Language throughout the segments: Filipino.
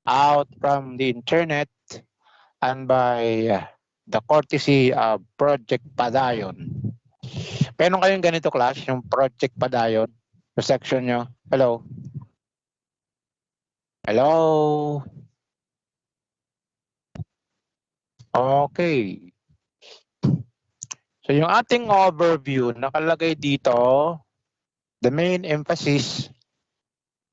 out from the internet and by the courtesy of Project Padayon. Meron kayong ganito class, yung Project Padayon, sa section nyo. Hello? Hello? Okay. So yung ating overview, nakalagay dito, the main emphasis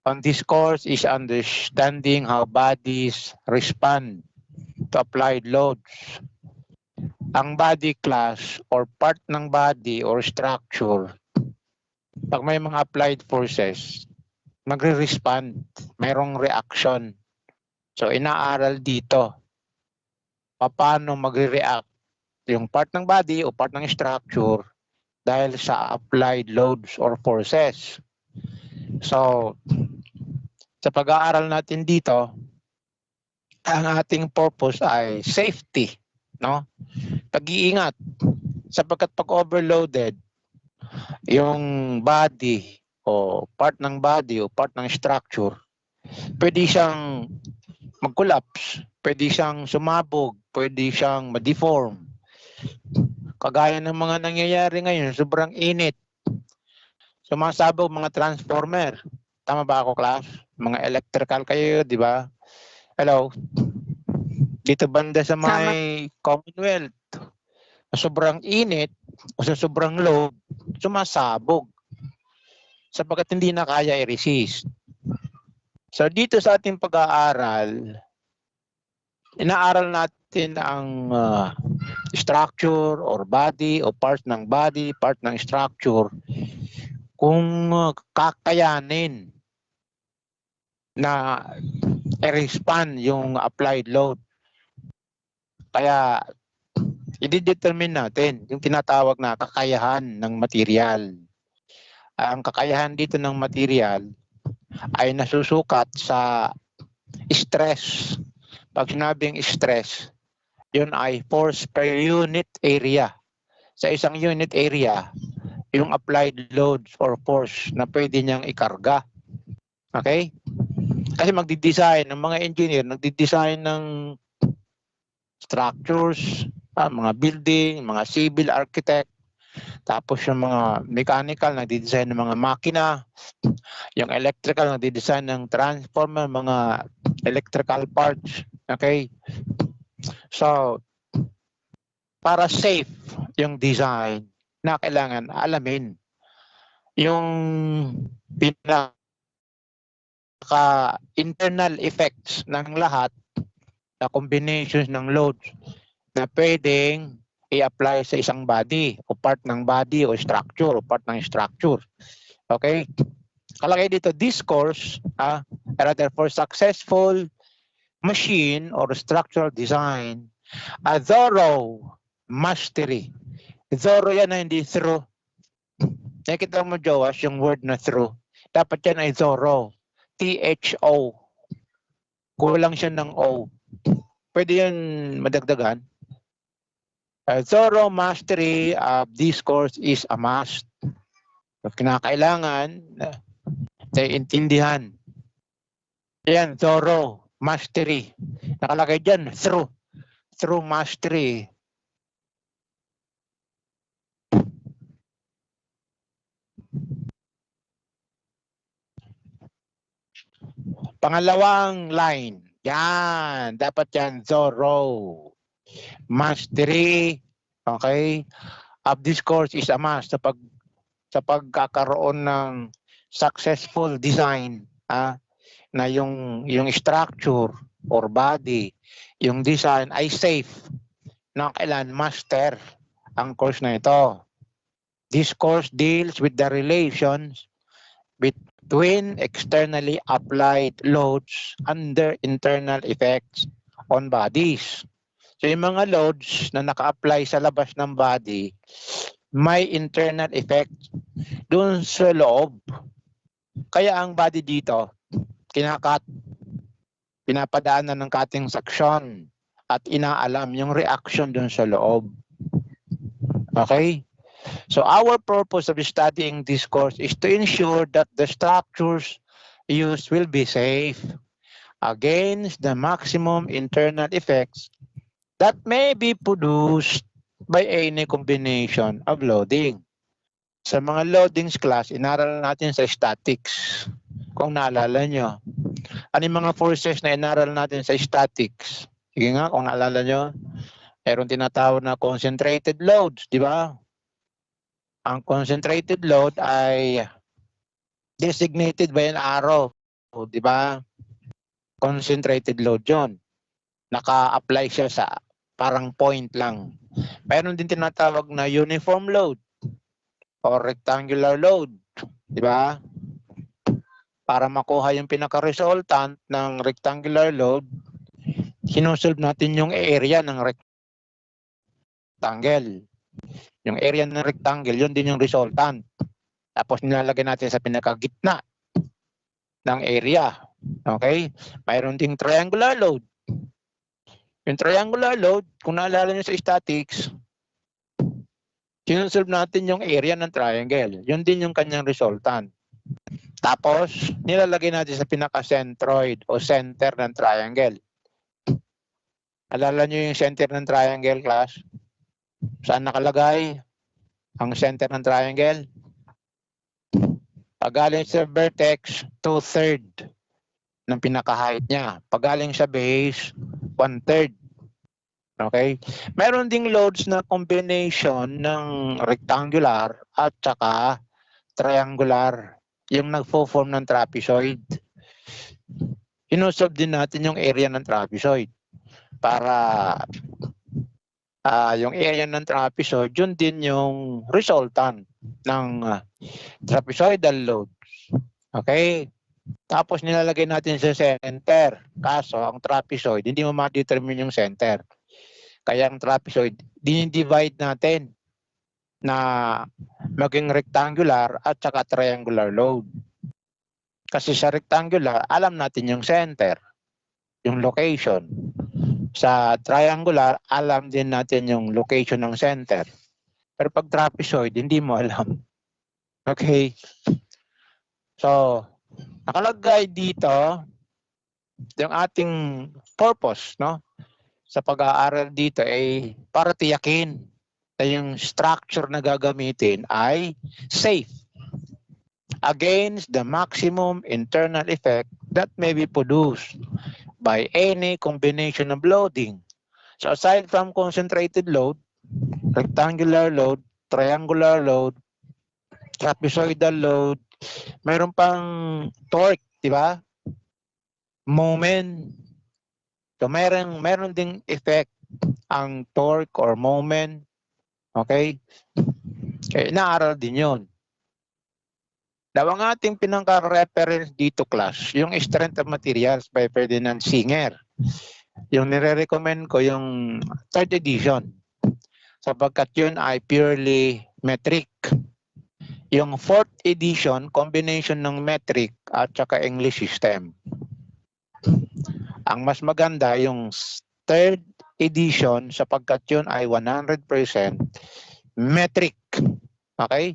on this course is understanding how bodies respond to applied loads. Ang body class or part ng body or structure, pag may mga applied forces, magre-respond, mayroong reaction. So inaaral dito, paano magre-react yung part ng body o part ng structure dahil sa applied loads or forces. So, sa pag-aaral natin dito, ang ating purpose ay safety, no? Pag-iingat. Sapagkat pag overloaded, yung body o part ng body o part ng structure, pwede siyang mag-collapse, pwede siyang sumabog, pwede siyang ma-deform. Kagaya ng mga nangyayari ngayon, sobrang init. Sumasabog mga transformer. Tama ba ako, class? Mga electrical kayo, di ba? Hello? Dito banda sa may Commonwealth, sobrang init o sa sobrang load, sumasabog. Sapagkat hindi na kaya i-resist. So dito sa ating pag-aaral, inaaral natin ang structure or body o part ng body, part ng structure, kung kakayanin na i-respond yung applied load. Kaya i-determine natin yung tinatawag na kakayahan ng material. Ang kakayahan dito ng material ay nasusukat sa stress. Pag sinabing stress, yun ay force per unit area. Sa isang unit area, yung applied loads or force na pwede niyang ikarga. Okay? Kasi magdi-design ng mga engineer, nagdi-design ng structures, mga building, mga civil architect, tapos yung mga mechanical, nagdi-design ng mga makina, yung electrical, nagdi-design ng transformer, mga electrical parts. Okay? So, para safe yung design, na kailangan alamin yung pinaka-internal effects ng lahat na combinations ng loads na pwedeng i-apply sa isang body o part ng body o structure o part ng structure. Okay? Kalagay dito, this course, rather for successful machine or structural design, a thorough mastery. Thorough yan na hindi through. Nakikita mo, Joas, yung word na through. Dapat yan ay thorough. T-H-O. Kulang siya ng O. Pwede yan madagdagan. Thorough mastery of this course is a must. Kinakailangan na intindihan. Yan, thorough mastery. Nakalagay dyan, through. Through mastery. Pangalawang line. Yan, dapat yan, thorough. Mastery, okay, of this course is a must sa pagkakaroon ng successful design, na yung structure or body, yung design ay safe. Na kailan master ang course na ito. This course deals with the relations between externally applied loads under internal effects on bodies. So yung mga loads na naka-apply sa labas ng body, may internal effect doon sa loob. Kaya ang body dito, pinapadaanan ng cutting section at inaalam yung reaction doon sa loob. Okay? So our purpose of studying this course is to ensure that the structures used will be safe against the maximum internal effects that may be produced by any combination of loading. Sa mga loadings class, inaral natin sa statics. Kung naalala nyo. Ano yung mga forces na inaral natin sa statics? Sige nga, kung naalala nyo. Meron tinatawag na concentrated loads, di ba? Ang concentrated load ay designated by an arrow, di ba? Concentrated load yon. Naka-apply siya sa parang point lang. Meron din tinatawag na uniform load or rectangular load, di ba? Para makuha yung pinaka-resultant ng rectangular load, sinusolve natin yung area ng rectangle. Yung area ng rectangle, yun din yung resultant. Tapos nilalagay natin sa pinakagitna ng area. Okay? Mayroon ding triangular load. Yung triangular load, kung naalala nyo sa statics, sinusolve natin yung area ng triangle. Yun din yung kanyang resultant. Tapos, nilalagay natin sa pinaka-centroid o center ng triangle. Alala nyo yung center ng triangle, class? Saan nakalagay ang center ng triangle? Pagaling sa vertex, 2/3 ng pinaka-height niya. Pagaling sa base, 1/3. Okay? Meron ding loads na combination ng rectangular at saka triangular. Yung nagfo-form ng trapezoid. Sinusolve din natin yung area ng trapezoid. Para yung area ng trapezoid, yun din yung resultant ng trapezoidal loads. Okay? Tapos nilalagay natin sa center. Kaso, ang trapezoid, hindi mo ma-determine yung center. Kaya ang trapezoid, dinidivide natin na maging rectangular at saka triangular load. Kasi sa rectangular, alam natin yung center, yung location. Sa triangular, alam din natin yung location ng center. Pero pag trapezoid, hindi mo alam. Okay? So, nakalagay dito yung ating purpose, no? Sa pag-aaral dito ay para tiyakin na yung structure na gagamitin ay safe against the maximum internal effect that may be produced by any combination of loading. So aside from concentrated load, rectangular load, triangular load, trapezoidal load, mayroon pang torque, di ba? Moment. So meron ding effect ang torque or moment. Okay? Kaya inaaral din yun. Daw ang ating pinaka-reference dito, class, yung Strength of Materials by Ferdinand Singer. Yung nire-recommend ko yung 3rd edition. Sapagkat yun ay purely metric. Yung 4th edition, combination ng metric at saka English system. Ang mas maganda yung 3rd edition sapagkat yun ay 100% metric. Okay?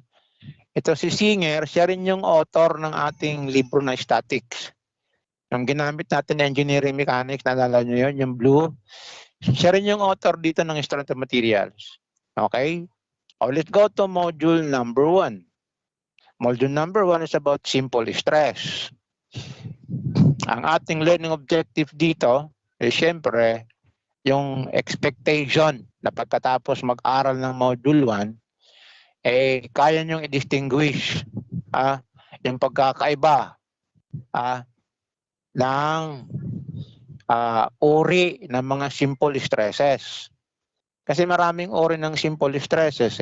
Ito si Singer, siya rin yung author ng ating libro na statics. Yung ginamit natin na engineering mechanics, naalala nyo yun, yung blue. Siya rin yung author dito ng Strength of Materials. Okay? Oh, let's go to module number 1. Module number 1 is about simple stress. Ang ating learning objective dito ay syempre yung expectation na pagkatapos mag-aral ng module 1 eh kaya nyong i-distinguish yung pagkakaiba ng uri ng mga simple stresses. Kasi maraming uri ng simple stresses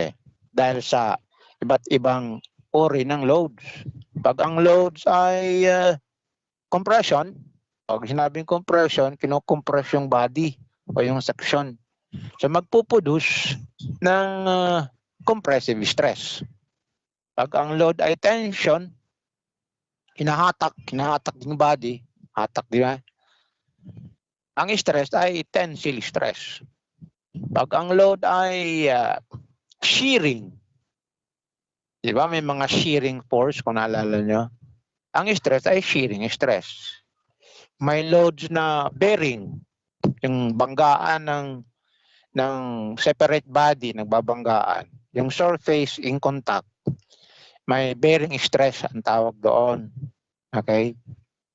dahil sa iba't ibang uri ng loads. Pag ang loads ay compression, pag sinabing compression, kinocompress yung body o yung section. So magpuproduce ng compressive stress. Pag ang load ay tension, hinahatak yung body, hatak, di ba? Ang stress ay tensile stress. Pag ang load ay shearing, di ba may mga shearing force kung naalala nyo? Ang stress ay shearing stress. may loads na bearing, yung banggaan ng separate body, nagbabanggaan. Yung surface in contact, may bearing stress ang tawag doon. Okay?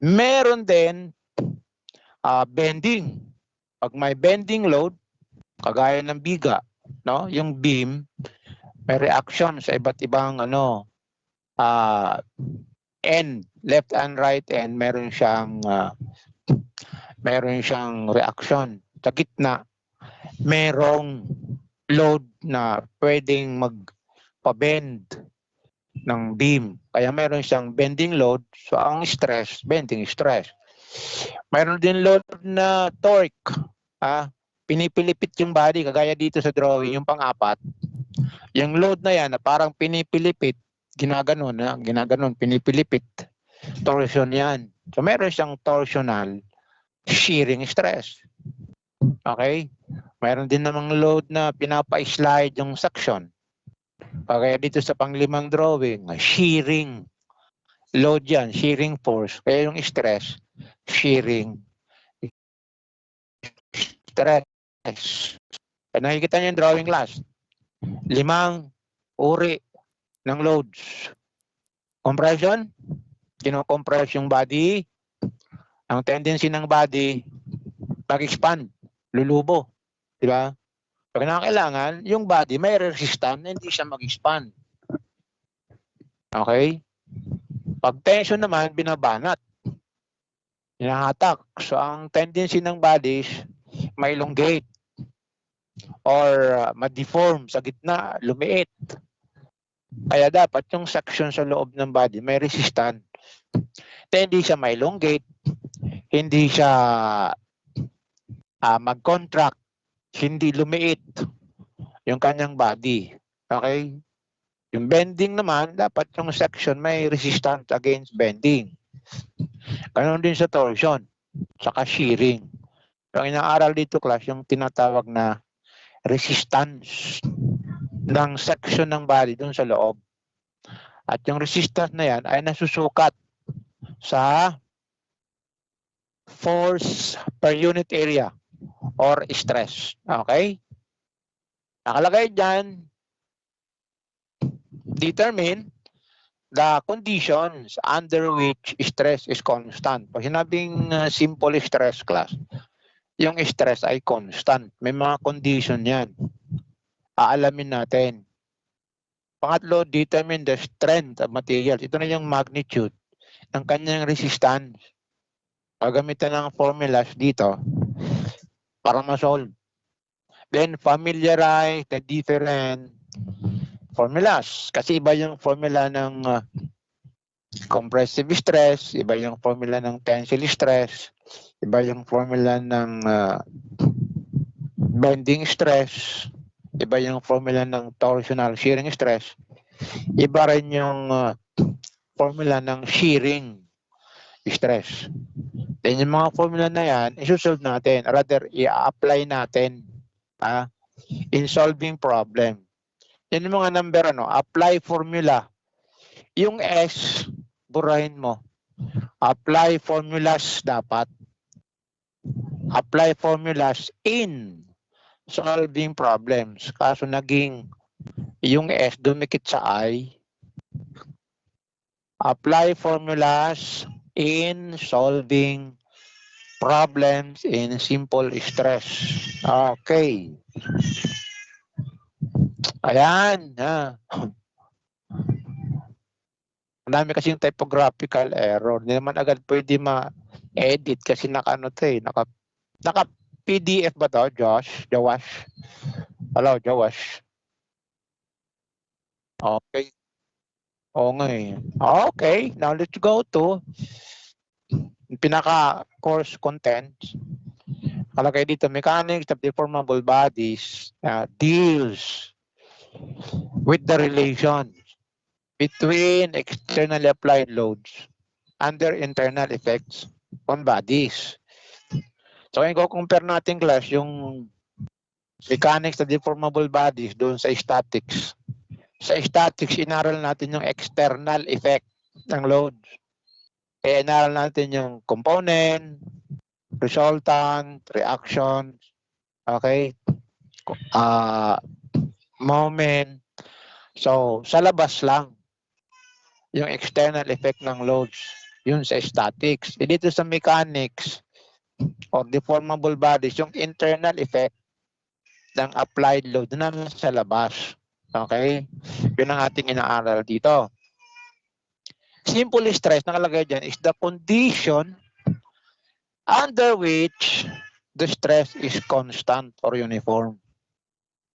Meron din bending. Pag may bending load, kagaya ng biga, no? Yung beam, may reaction sa iba't ibang end, left and right end, meron siyang reaction. Sa gitna, merong load na pwedeng magpa-bend ng beam. Kaya meron siyang bending load. So ang stress, bending stress. Meron din load na torque. Pinipilipit yung body, kagaya dito sa drawing, yung pang-apat. Yung load na yan, na parang pinipilipit, ginaganon, pinipilipit. Torsion yan. So meron siyang torsional shearing stress. Okay? Mayroon din namang load na pinapa-slide yung suction. Kaya dito sa pang-limang drawing, shearing load yan, shearing force. Kaya yung stress, shearing stress. Nakikita niyo yung drawing class. 5 uri ng loads. Compression, kino-compress yung body. Ang tendency ng body, mag-expand, lulubo. Diba? So, kailangan, yung body may resistance na hindi siya mag-expand. Okay? Pag tension naman, binabanat. Hinahatak. So, ang tendency ng bodies, may elongate or ma-deform sa gitna, lumiit. Kaya dapat yung section sa loob ng body may resistance. Hindi siya may elongate, hindi siya mag-contract, hindi lumiit yung kanyang body. Okay? Yung bending naman, dapat yung section may resistance against bending. Ganon din sa torsion, saka shearing. Yung inaaral dito, class, yung tinatawag na resistance ng section ng body dun sa loob. At yung resistance na yan ay nasusukat sa force per unit area or stress. Okay? Nakalagay dyan, determine the conditions under which stress is constant. Pag sinabing simple stress, class, yung stress ay constant. May mga condition yan. Aalamin natin. Pangatlo, determine the strength of materials. Ito na yung magnitude ng kanyang resistance. Pagamitan ng formulas dito para ma-solve. Then, familiarize the different formulas. Kasi iba yung formula ng compressive stress, iba yung formula ng tensile stress, iba yung formula ng bending stress, iba yung formula ng torsional shearing stress, iba rin yung formula ng shearing stress. Then yung mga formula na yan, isusolve natin, rather i-apply natin in solving problem. Yan yung mga number, apply formula. Yung S, burahin mo. Apply formulas dapat. Apply formulas in solving problems. Kaso naging yung S dumikit sa I. Apply formulas in solving problems in simple stress. Okay. Ayan. Marami kasi yung typographical error. Hindi naman agad pwede ma-edit kasi naka PDF ba to, Josh? Jowash? Hello, Jowash? Okay. Oo nga eh. Okay, now let's go to pinaka-course content. Kalagay dito, mechanics of deformable bodies deals with the relation between externally applied loads and their internal effects on bodies. So, kung i-compare natin, class, yung mechanics of deformable bodies doon sa statics. Sa statics, inaral natin yung external effect ng loads. Kaya inaral natin yung component, resultant, reaction, okay, moment. So, sa labas lang, yung external effect ng loads, yun sa statics. E dito sa mechanics or deformable bodies, yung internal effect ng applied load na sa labas. Okay? Yun ang ating inaaral dito. Simple stress, nakalagay dyan, is the condition under which the stress is constant or uniform.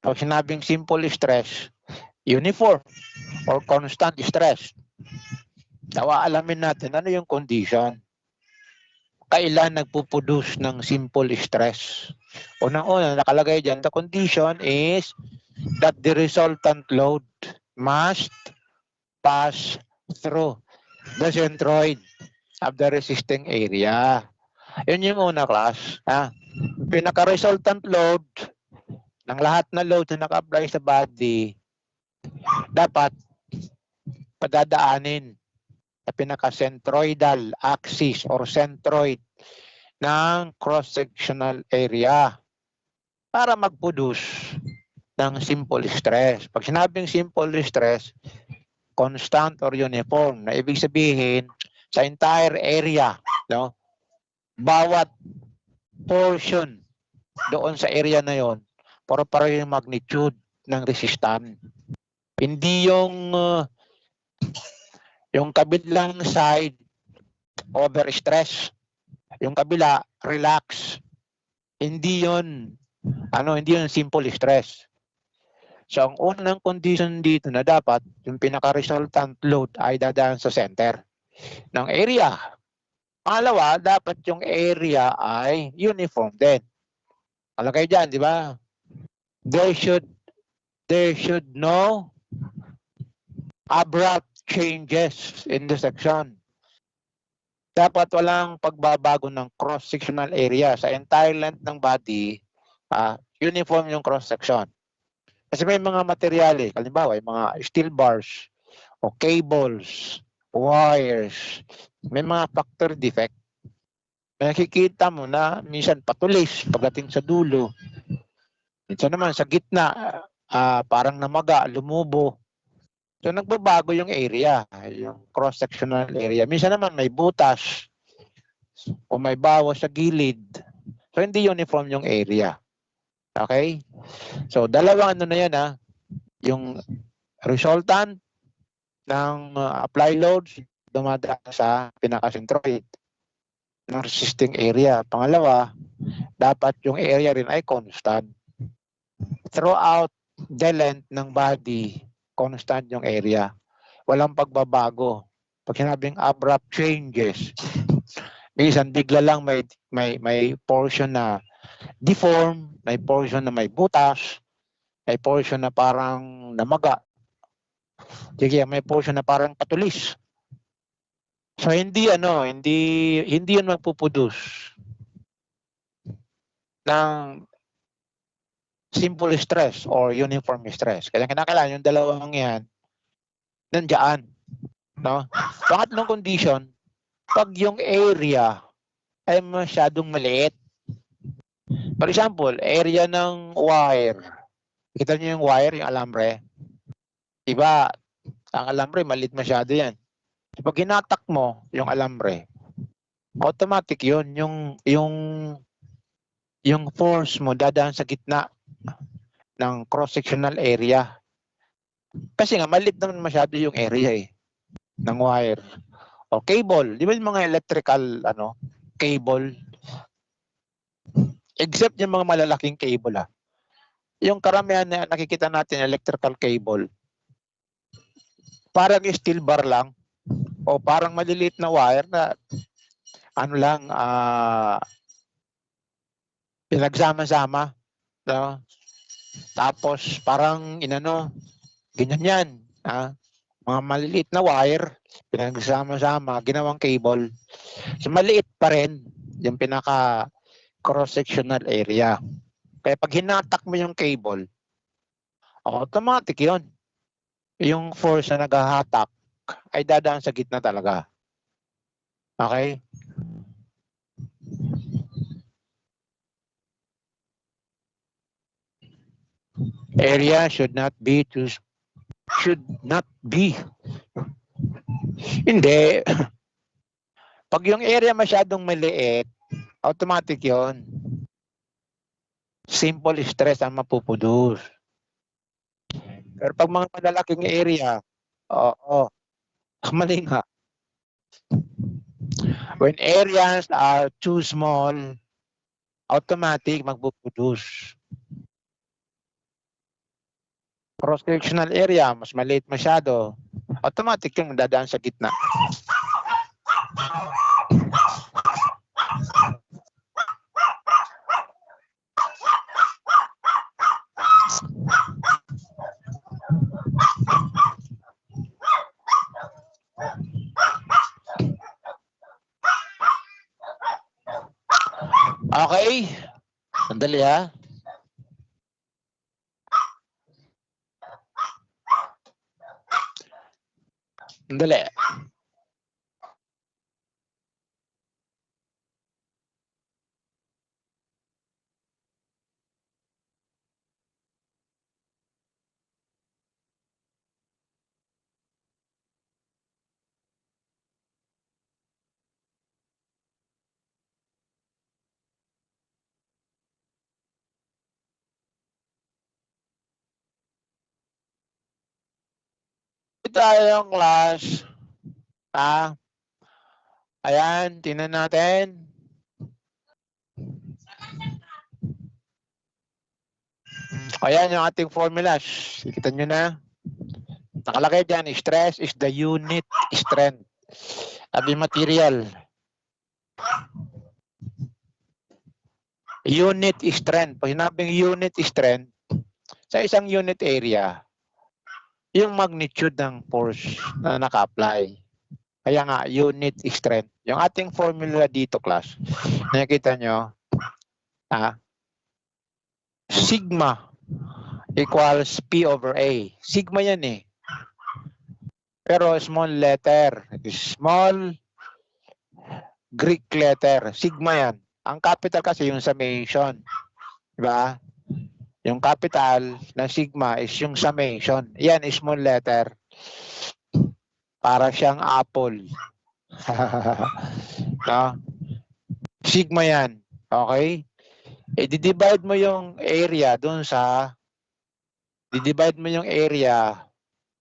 Pag sinabing simple stress, uniform or constant stress, dawa alamin natin ano yung condition. Kailan nagpuproduce ng simple stress? Unang-una, nakalagay dyan, the condition is that the resultant load must pass through the centroid of the resisting area. Yun yung una, class. Pinaka-resultant load ng lahat na load na naka-apply sa body, dapat padadaanin sa pinaka-centroidal axis or centroid ng cross-sectional area para mag-produce ng simple stress. Pag sinabing simple stress, constant or uniform, na ibig sabihin sa entire area, no? Bawat portion doon sa area na yon, para-pareho yung magnitude ng resistance. Hindi yung kabilang side overstress, yung kabila relax. Hindi yon hindi yun simple stress. So ang unang condition dito na dapat yung pinaka-resultant load ay dadaan sa center ng area. Pangalawa, dapat yung area ay uniform din. Alagay dyan, di ba? There should no abrupt changes in the section. Dapat walang pagbabago ng cross-sectional area sa entire length ng body, uniform yung cross-section. Kasi may mga materyales, halimbawa, yung mga steel bars o cables, wires, may mga factory defect. Nakikita mo na minsan patulis pagdating sa dulo. Minsan naman sa gitna, parang namaga, lumubo. So nagbabago yung area, yung cross-sectional area. Minsan naman may butas o may bawas sa gilid. So hindi uniform yung area. Okay? So dalawang na yan yung resultant ng apply loads dumadaan sa pinaka-centroid ng resisting area. Pangalawa, dapat yung area rin ay constant. Throughout the length ng body, constant yung area. Walang pagbabago. Pag sinabing abrupt changes, minsan bigla lang may portion na deform, may portion na may butas, may portion na parang namaga. Sige, may portion na parang patulis. So hindi yun magpuproduce ng simple stress or uniform stress. Kaya kinakailangan yung dalawang yan nandiyan, no? Pangatlong condition, pag yung area ay masyadong maliit. For example, area ng wire. Kita niyo yung wire, yung alambre. Diba, ang alambre maliit masyado yan. Pag hinatak mo yung alambre, automatic yun, yung force mo dadaan sa gitna ng cross-sectional area. Kasi nga, maliit naman masyado yung area ng wire. O cable, di ba yung mga electrical cable? Except yung mga malalaking cable Yung karamihan na nakikita natin electrical cable, parang steel bar lang o parang maliliit na wire na pinagsama-sama, no? Tapos parang ganyan yan, mga maliliit na wire pinagsama-sama, ginawang cable. So maliit pa rin yung pinaka cross-sectional area. Kaya pag hinatak mo yung cable, automatic yun. Yung force na naghahatak ay dadaan sa gitna talaga. Okay? area should not be Hindi. Pag yung area masyadong maliit, automatic yon. Simple stress ang mapuproduce. Pero pag mga malalaking area, oo, mali nga. When areas are too small, automatic magpuproduce. Cross-sectional area, mas maliit masyado, automatic yung dadaan sa gitna. Okay? Sandali ha. Sandali. Tayong class. Ayan, tingnan natin. Ayan yung ating formulas. Kita nyo na. Nakalagay dyan, stress is the unit strength of the material. Unit strength. Pag sinabing unit strength, sa isang unit area, yung magnitude ng force na naka-apply. Kaya nga, unit strength. Yung ating formula dito, class, nakikita nyo, sigma equals P over A. Sigma yan eh. Pero small letter. Small Greek letter. Sigma yan. Ang capital kasi yung summation. Diba? Yung capital ng sigma is yung summation. Yan, small letter. Para siyang apple. No? Sigma yan. Okay? I-divide mo yung area doon sa di-divide mo yung area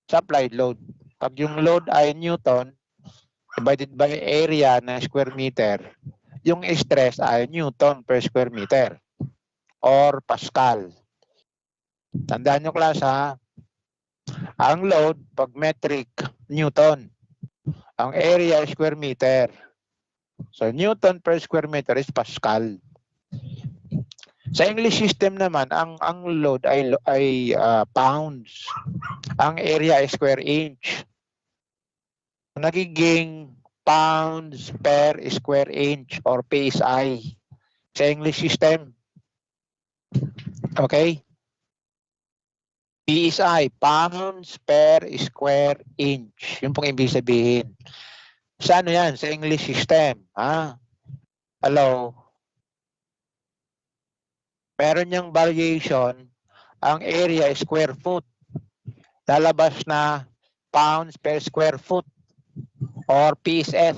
sa applied load. Pag yung load ay Newton divided by area na square meter, yung stress ay Newton per square meter or Pascal. Tandaan nyo class ha, ang load pag metric, Newton. Ang area square meter. So Newton per square meter is Pascal. Sa English system naman, ang load ay pounds. Ang area ay square inch. Nagiging pounds per square inch or PSI sa English system. Okay? PSI, pounds per square inch. Yun pong ibig sabihin. Sa ano yan? Sa English system. Ha? Hello? Meron niyang variation. Ang area is square foot. Lalabas na pounds per square foot or PSF.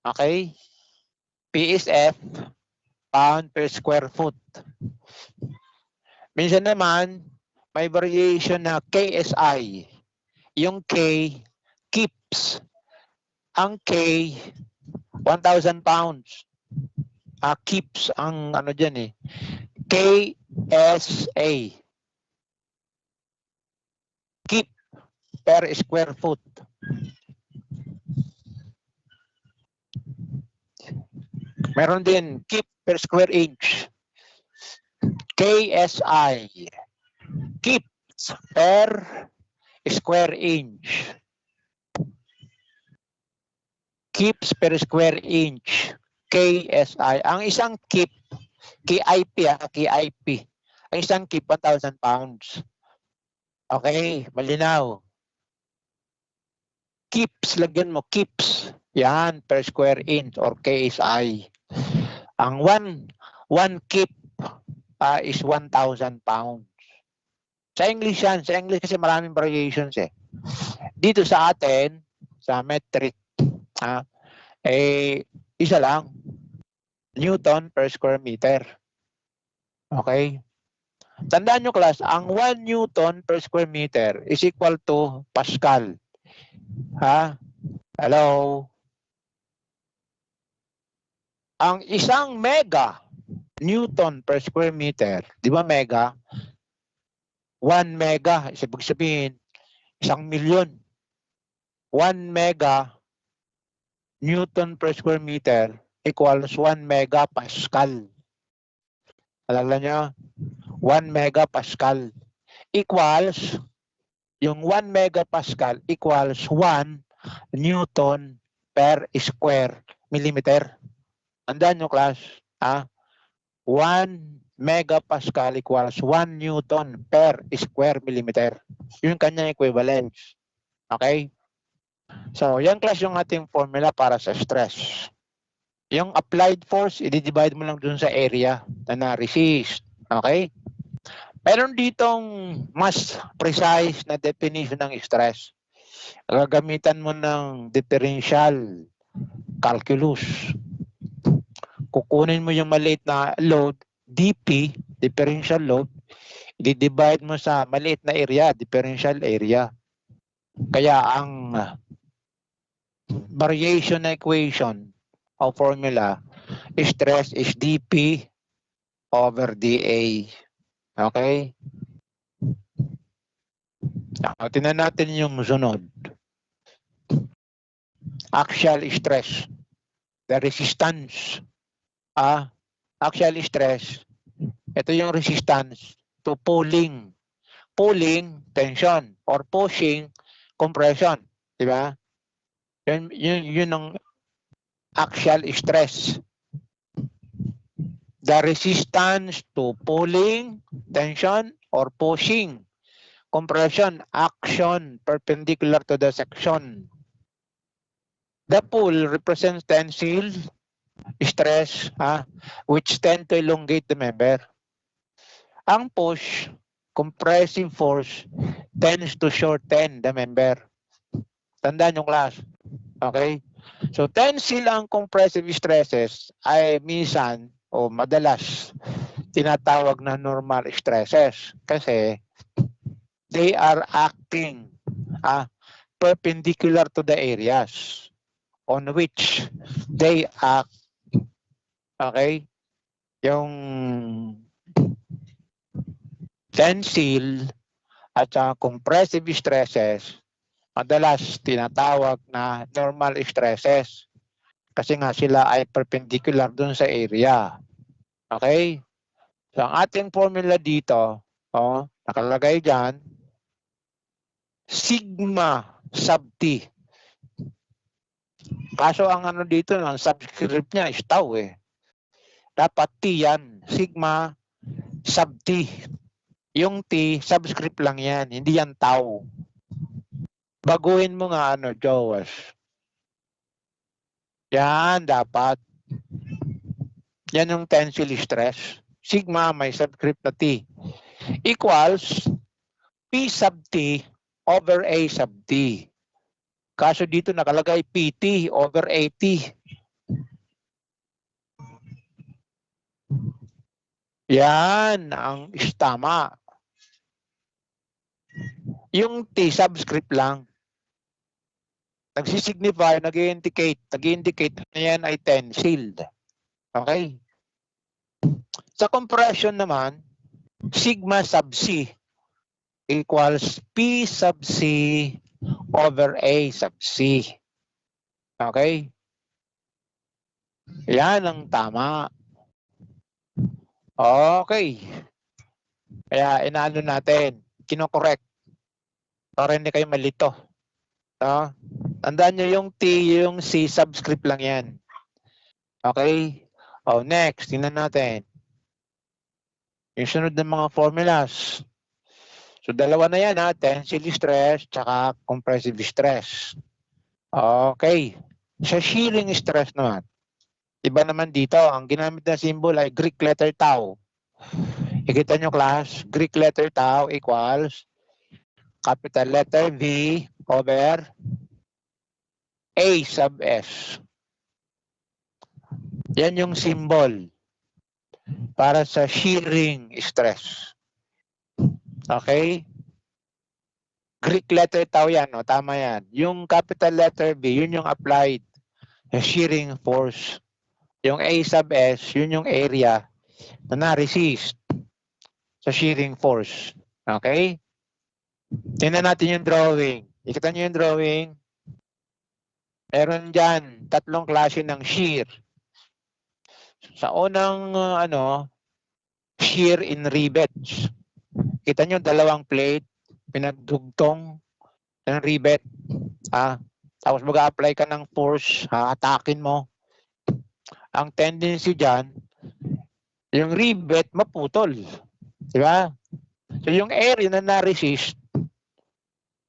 Okay? PSF, pound per square foot. Minsan naman, may variation na KSI. Yung K, keeps. Ang K, 1,000 pounds. Keeps ang ano dyan eh. KSA. Keep per square foot. Meron din keep per square inch. KSI. Keeps per square inch. Keeps per square inch. KSI. Ang isang keep, KIP. Ang isang keep, 1,000 pounds. Okay, malinaw. Keeps, lagyan mo, keeps. Yan, per square inch or KSI. Ang one keep is 1,000 pounds. Sa English yan. Sa English kasi maraming variations eh. Dito sa atin, sa metric, isa lang. Newton per square meter. Okay? Tandaan nyo class, ang 1 Newton per square meter is equal to Pascal. Ha? Hello? Ang isang mega Newton per square meter, di ba mega? 1 mega, ibig sabihin, 1,000,000. 1 mega Newton per square meter equals 1 megapascal. Alala nyo? 1 megapascal equals, yung 1 megapascal equals 1 Newton per square millimeter. Tandaan nyo class, 1 megapascal equals 1 Newton per square millimeter. Yung kanyang equivalence. Okay? So, yan class yung ating formula para sa stress. Yung applied force, i-divide mo lang dun sa area na na-resist. Okay? Meron ditong mas precise na definition ng stress. Gagamitan mo ng differential calculus. Kukunin mo yung maliit na load, DP, differential load, i-divide mo sa maliit na area, differential area. Kaya ang variation na equation o formula, stress is dP over dA. Okay? Tingnan natin yung sunod. Axial stress. The resistance. Axial stress. Ito yung resistance to pulling. Pulling, tension. Or pushing, compression. Diba? Yun ang axial stress. The resistance to pulling, tension, or pushing, compression, action perpendicular to the section. The pull represents tensile stress, which tend to elongate the member. Ang push, compressive force, tends to shorten the member. Tandaan yung class. Okay? So, tensile ang compressive stresses ay minsan o madalas tinatawag na normal stresses kasi they are acting perpendicular to the areas on which they act. Okay? Yung tensile at compressive stresses madalas tinatawag na normal stresses kasi nga sila ay perpendicular dun sa area. Okay? So, ang ating formula dito, nakalagay dyan, sigma sub T. Kaso ang ano dito, ang subscript niya is tau eh. Dapat T yan, sigma sub T. Yung T, subscript lang yan, hindi yan tau. Baguhin mo nga Joas. Yan, dapat. Yan yung tensile stress. Sigma may subscript na T. Equals P sub T over A sub T. Kaso dito nakalagay PT over AT. Yan ang tama. Yung T subscript lang. Nagsisignify, nag-indicate na yan ay tensile. Okay? Sa compression naman, sigma sub C equals P sub C over A sub C. Okay? Yan ang tama. Okay. Kaya inaano natin, kinokorek para hindi kayo malito. Tandaan nyo yung T, yung C, subscript lang yan. Okay? Next, tingnan natin. Yung sunod ng mga formulas. So, dalawa na yan, tensile stress, tsaka compressive stress. Okay. Sa shearing stress naman, iba naman dito, ang ginamit na symbol ay Greek letter tau. Ikita nyo class, Greek letter tau equals capital letter V over A sub S. Yan yung symbol para sa shearing stress. Okay? Greek letter tau yan, no? Tama yan. Yung capital letter B, yun yung applied shearing force. Yung A sub S, yun yung area na na-resist sa shearing force. Okay? Tingnan natin yung drawing. Ikita nyo yung drawing. Meron dyan, tatlong klase ng shear. Sa unang, shear in rivets. Kita nyo, dalawang plate, pinagdugtong ng rivet. Tapos mag-a-apply ka ng force, atakin mo. Ang tendency dyan, yung rivet maputol. Di ba? So yung area na na-resist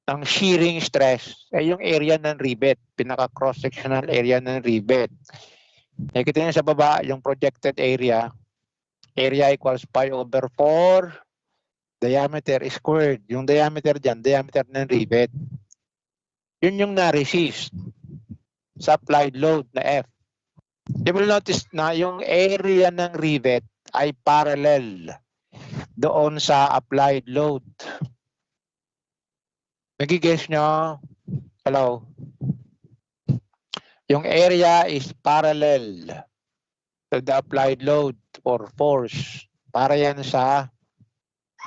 ng shearing stress ay yung area ng rivet, pinaka-cross-sectional area ng rivet. Nakikita niyo sa baba, yung projected area equals pi over 4 diameter squared. Yung diameter dyan, diameter ng rivet. Yun yung na-resist sa applied load na F. You will notice na yung area ng rivet ay parallel doon sa applied load. Nagigess nyo? Hello? Yung area is parallel to the applied load or force. Para yan sa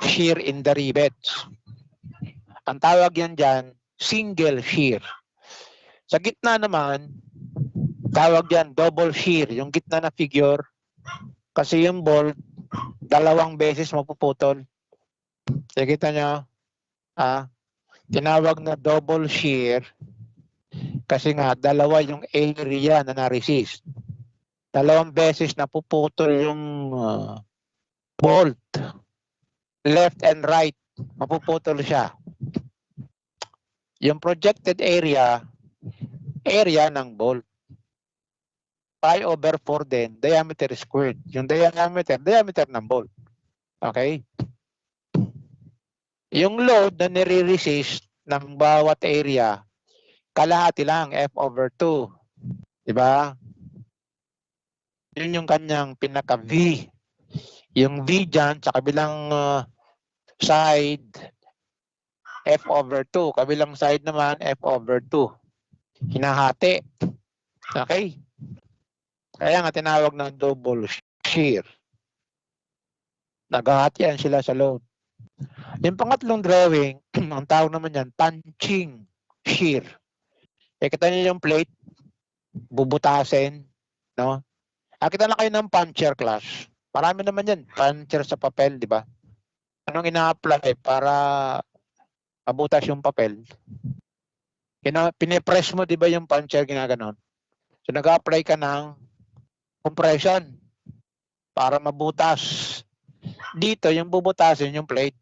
shear in the rivets. Ang tawag yan dyan, single shear. Sa gitna naman, tawag yan double shear. Yung gitna na figure, kasi yung bolt, dalawang beses mapuputol. Nakita nyo? Tinawag na double shear kasi nga dalawa yung area na na-resist. Dalawang beses na puputol yung bolt. Left and right, mapuputol siya. Yung projected area ng bolt. Pi over 4 din, diameter squared. Yung diameter ng bolt. Okay? Yung load na nire-resist ng bawat area, kalahati lang, F over 2. Diba? Yun yung kanyang pinaka-V. Yung V dyan sa kabilang side, F over 2. Kabilang side naman, F over 2. Hinahati. Okay? Kaya nga tinawag ng double shear. Naghahatian sila sa load. Yung pangatlong drawing, ang tawag naman yan, punching shear. Kita niyo yung plate, bubutasin, no? Kita na kayo ng puncher class. Marami naman yan, puncher sa papel, di ba? Anong ina-apply para mabutas yung papel? Pinipress mo, di ba yung puncher, ginaganon? So nag-apply ka ng compression para mabutas. Dito, yung bubutasin yung plate.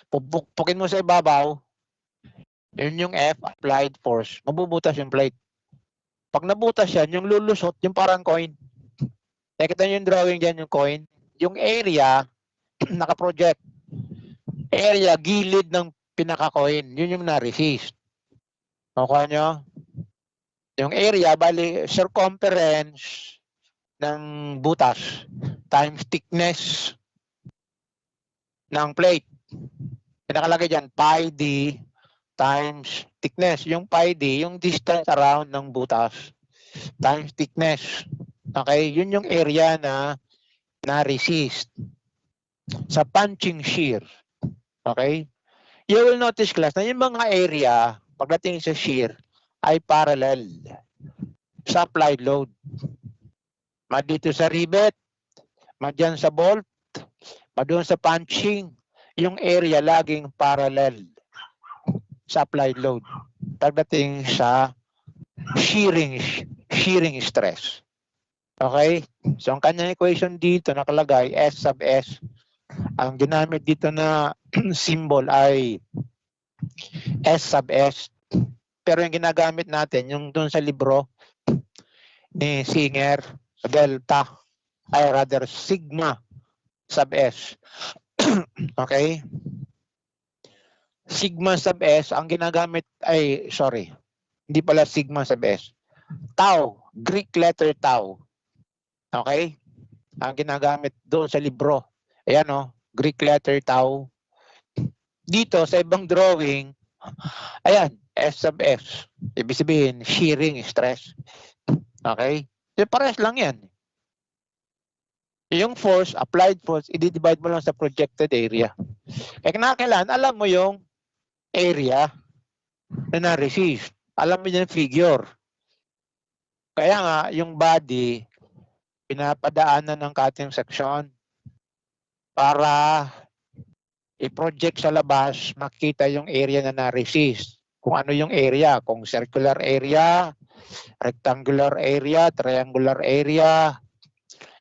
Pupukpukin mo sa ibabaw, yun yung F, applied force. Mabubutas yung plate. Pag nabutas yan, yung lulusot, yung parang coin. Nakita nyo yung drawing dyan, yung coin. Yung area, nakaproject. Area, gilid ng pinaka-coin. Yun yung na-resist. Nakuha nyo? Yung area, bali, circumference ng butas times thickness ng plate. Pinakalagay dyan, pi d times thickness. Yung pi d, yung distance around ng butas times thickness. Okay, yun yung area na na-resist sa punching shear. Okay? You will notice class na yung mga area pagdating sa shear ay parallel sa applied load. Dito sa rivet, dyan sa bolt, doon sa punching, yung area laging parallel sa applied load pagdating sa shearing stress. Okay? So ang kanyang equation dito nakalagay S sub S. Ang ginamit dito na symbol ay S sub S. Pero yung ginagamit natin, yung doon sa libro ni Singer, delta. ay rather sigma sub S. Okay? Sigma sub S, ang ginagamit ay, sorry, hindi pala sigma sub S. Tau, Greek letter tau. Okay? Ang ginagamit doon sa libro. Ayan o, Greek letter tau. Dito sa ibang drawing, ayan, S sub S. Ibig sabihin, shearing stress. Okay? So, pares lang yan. Yung force, applied force, i-divide mo lang sa projected area. Kaya kinakailangan, alam mo yung area na na-receive. Alam mo yung figure. Kaya nga, yung body, pinapadaanan ng cutting section para i-project sa labas, makita yung area na na-receive. Kung ano yung area, kung circular area, rectangular area, triangular area,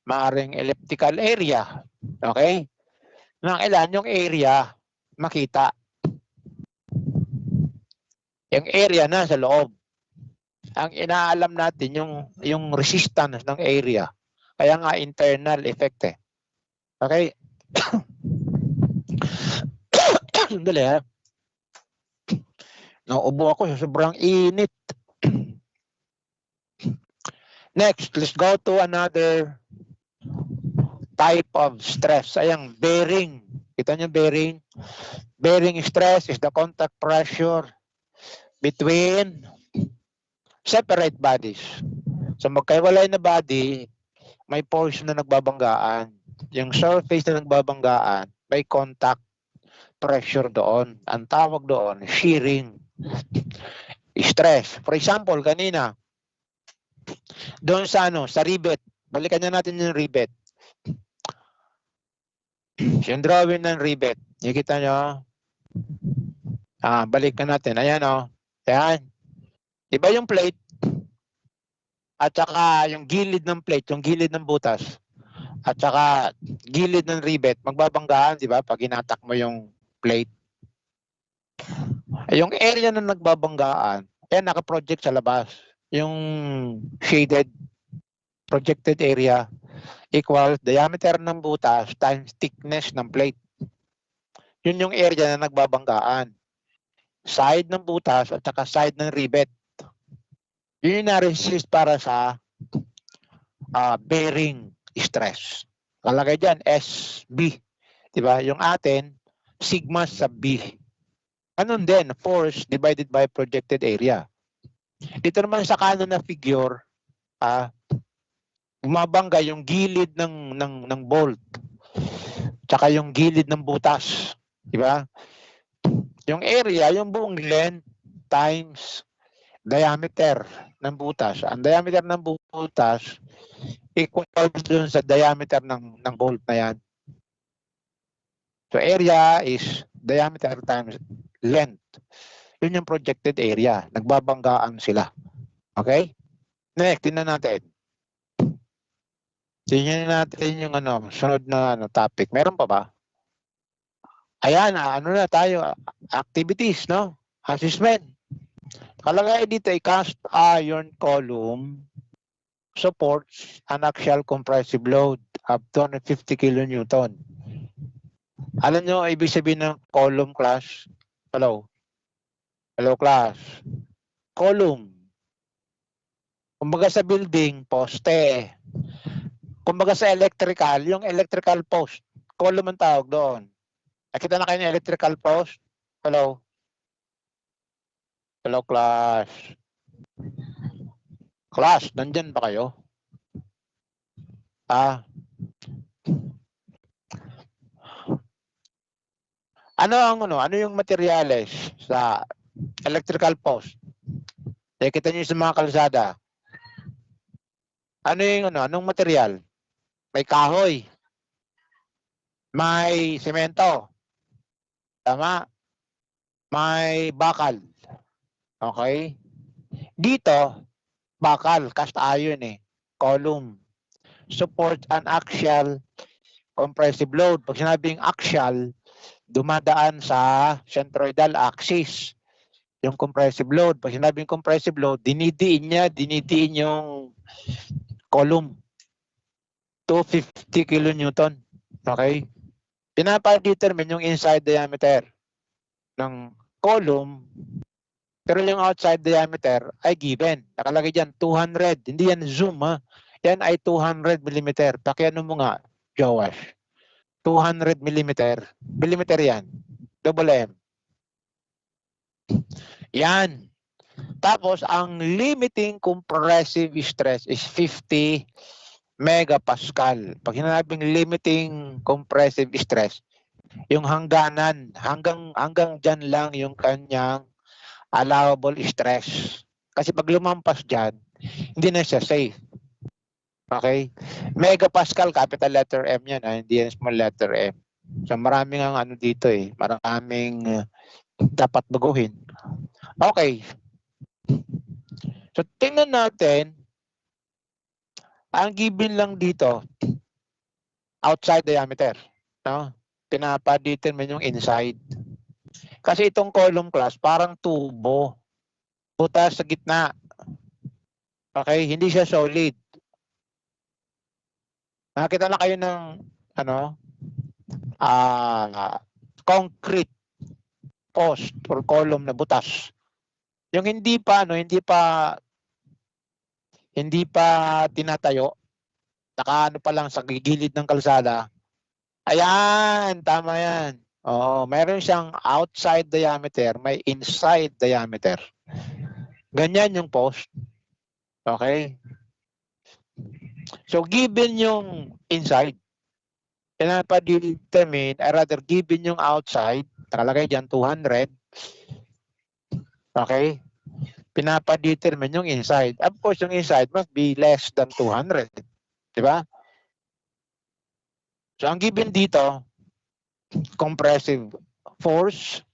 maaring elliptical area. Okay? Kailangan yung area makita. Yung area na sa loob. Ang inaalam natin yung resistance ng area. Kaya nga internal effect eh. Okay? Dali ha. Nauubo ako sa sobrang init. Next, let's go to another type of stress. Ayang bearing. Kita niyo bearing? Bearing stress is the contact pressure between separate bodies. So magkaiwalay na body, may portion na nagbabanggaan. Yung surface na nagbabanggaan, may contact pressure doon. Ang tawag doon, shearing stress. For example, kanina, doon sa sa rivet. Balikan na natin yung rivet. Yung drawing ng rivet. Nakita nyo? Balikan natin. Ayan o. Ayan. Iba yung plate. At saka yung gilid ng plate, yung gilid ng butas. At saka gilid ng rivet, magbabanggaan, di ba? Pag hinatak mo yung plate. Yung area na nagbabanggaan, ayan, nakaproject sa labas. Yung shaded projected area equals diameter ng butas times thickness ng plate. Yun yung area na nagbabanggaan. Side ng butas at saka side ng rivet. Yun yung na-resist para sa bearing stress. Kalagay dyan, SB. Diba? Yung atin, sigma sub B. Ganun din, force divided by projected area. Dito naman sa kanan na figure, bumabangga yung gilid ng bolt. Tsaka yung gilid ng butas. Diba? Yung area, yung buong length times diameter ng butas. Ang diameter ng butas equal dun sa diameter ng bolt na yan. So area is diameter times length. Yun yung projected area. Nagbabanggaan sila. Okay? Next, tingnan natin. Tingnan natin yung sunod na topic. Meron pa ba? Ayan, na tayo? Activities, no? Assessment. Kalagay dito ay cast iron column supports an axial compressive load of 250 kN. Alam nyo, ibig sabihin ng column, class? Hello? Hello, class? Column. Kumbaga sa building, poste. Kumbaga sa electrical, yung electrical post. Column ang tawag doon. Nakita na kayo ng electrical post? Hello? Hello, class? Class, nandyan ba kayo? Ano yung materyales sa electrical post? Kita niyo sa mga kalsada. Anong material? May kahoy. May semento. Tama? May bakal. Okay? Dito, bakal, cast iron column. Support an axial compressive load. Pag sinabing axial, dumadaan sa centroidal axis. Yung compressive load. Pag sinabing compressive load, dinidiin yung column. 250 kilonewton. Okay? Pinapa-determine yung inside diameter ng column, pero yung outside diameter ay given. Nakalagay dyan, 200. Hindi yan zoom, ha? Yan ay 200 mm. Pakiano mo nga, Joash. 200 mm. Millimeter yan. Double M. Yan. Tapos, ang limiting compressive stress is 50 megapascal. Pag hinabing limiting compressive stress, yung hangganan, hanggang dyan lang yung kanyang allowable stress. Kasi pag lumampas dyan, hindi na siya safe. Okay? Megapascal, capital letter M yan, hindi yan small letter M. So maraming ang ano dito eh, maraming dapat baguhin. Okay. So tingnan natin, ang given lang dito, outside diameter. No? Pinapa-determine yung inside. Kasi itong column class, parang tubo. Butas sa gitna. Okay? Hindi siya solid. Nakita na kayo ng concrete post or column na butas. Yung hindi pa tinatayo, nakaano pa lang sa gilid ng kalsada. Ayan, tama yan. Oo, meron siyang outside diameter, may inside diameter. Ganyan yung post. Okay? So given yung inside, pinapa-determine, rather given yung outside, nakalagay dyan 200. Okay? Pinapa-determine yung inside. Of course, yung inside must be less than 200. Diba? So ang given dito, compressive force,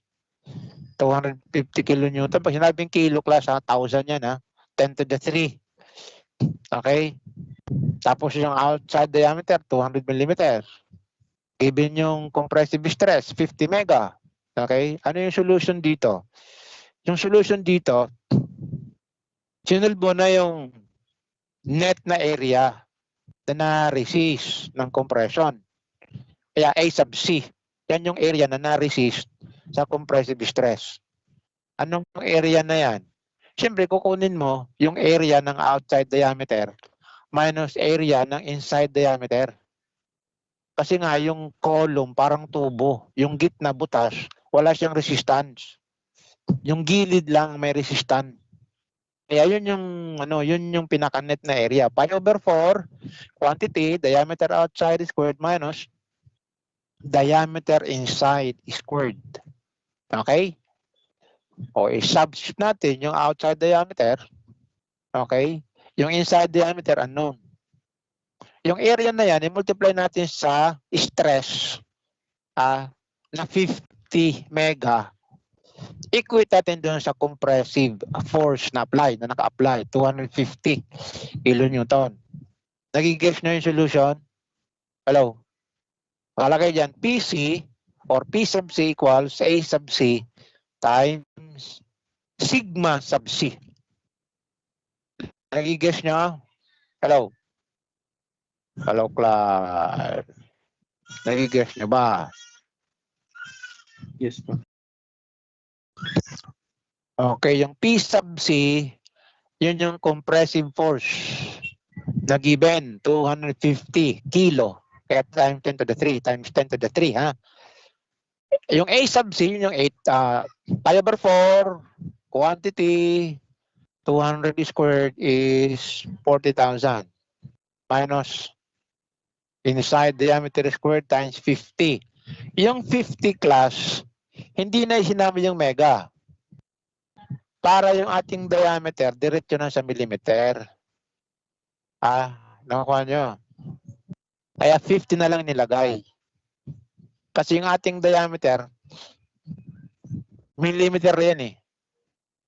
250 kilonewton. Pag sinabing kilo class, 1,000 yan, 10 to the 3. Okay? Tapos yung outside diameter, 200 mm. Given yung compressive stress, 50 mega. Okay? Ano yung solution dito? Yung solution dito, sinulve mo na yung net na area na na-resist ng compression. Kaya A sub C. Yan yung area na na-resist sa compressive stress. Anong area na yan? Siyempre, kukunin mo yung area ng outside diameter minus area ng inside diameter. Kasi nga, yung column parang tubo. Yung gitna butas, wala siyang resistance. Yung gilid lang may resistance. Kaya yun yung pinaka-net na area. Pi over 4, quantity, diameter outside squared minus diameter inside squared. Okay? O, i-substitute natin yung outside diameter. Okay? Yung inside diameter, unknown. Yung area na yan, i-multiply natin sa stress na 50 mega. Equate natin doon sa compressive force na apply, na naka-apply, 250 kilonewton. Nagigets na yung solution? Hello? Makalagay dyan, PC or P sub C equals A sub C times sigma sub C. Nagigets nyo? Hello? Hello, class. Nagigets nyo ba? Yes po. Okay, yung P sub C, yun yung compressive force na given, 250 kilo. Kaya times 10 to the 3, times 10 to the 3, ha? Yung A sub C, yun yung 8, pi over 4, quantity, 200 squared is 40,000 minus inside diameter squared times 50. Yung 50 class, hindi na sinama yung mega. Para yung ating diameter, diretso na sa millimeter. Nakakuha nyo. Kaya 50 na lang nilagay. Kasi yung ating diameter, millimeter yan eh.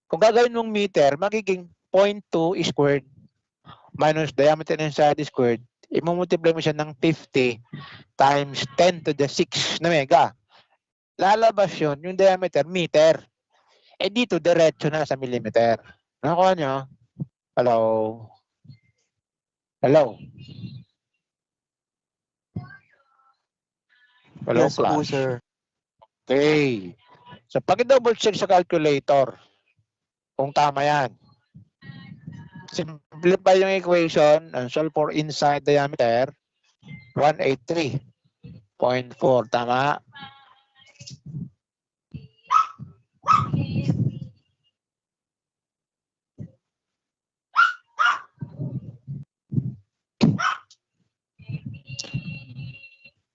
Kung gagawin mong meter, magiging 0.2 squared minus diameter inside squared, i-multiply mo siya ng 50 times 10 to the 6 na mega. Lalabas yun, yung diameter, meter. Eh dito, diretso na sa millimeter. Nakuha nyo? Hello? Hello? Hello, Yes po, class. sir. Okay. So, pag-double check sa calculator kung tama yan. Simplify yung equation and solve for inside diameter 183.4. Tama?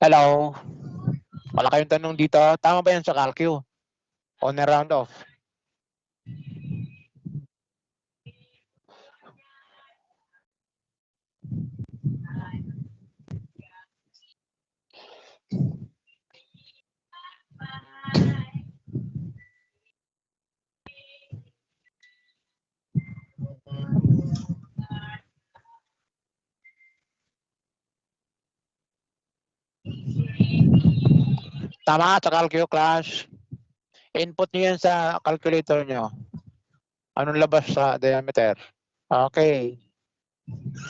Hello? Wala kayong tanong dito? Tama ba yan sa calcu? On a round off? Tama sa calcu, class. Input nyo yan sa calculator nyo. Anong labas sa diameter? Okay.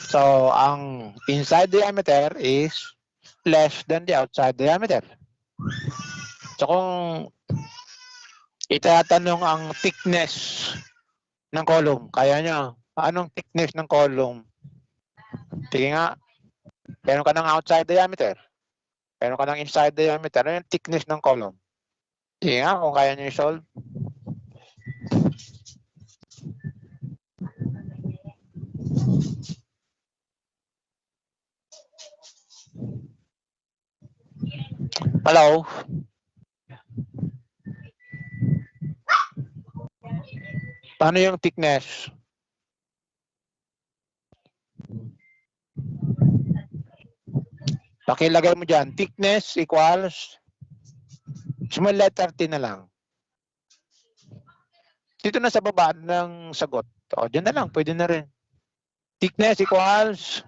So, ang inside diameter is less than the outside diameter. So, kung itatanong ang thickness ng column, kaya nyo, anong thickness ng column? Sige nga, meron ka ng outside diameter. Meron ka ng inside diameter. Ano yung thickness ng column? Sige nga, kung kaya nyo i-solve. Hello? Paano yung thickness? Pakilagay mo dyan. Thickness equals small letter T na lang. Dito na sa baba ng sagot. O, dyan na lang. Pwede na rin. Thickness equals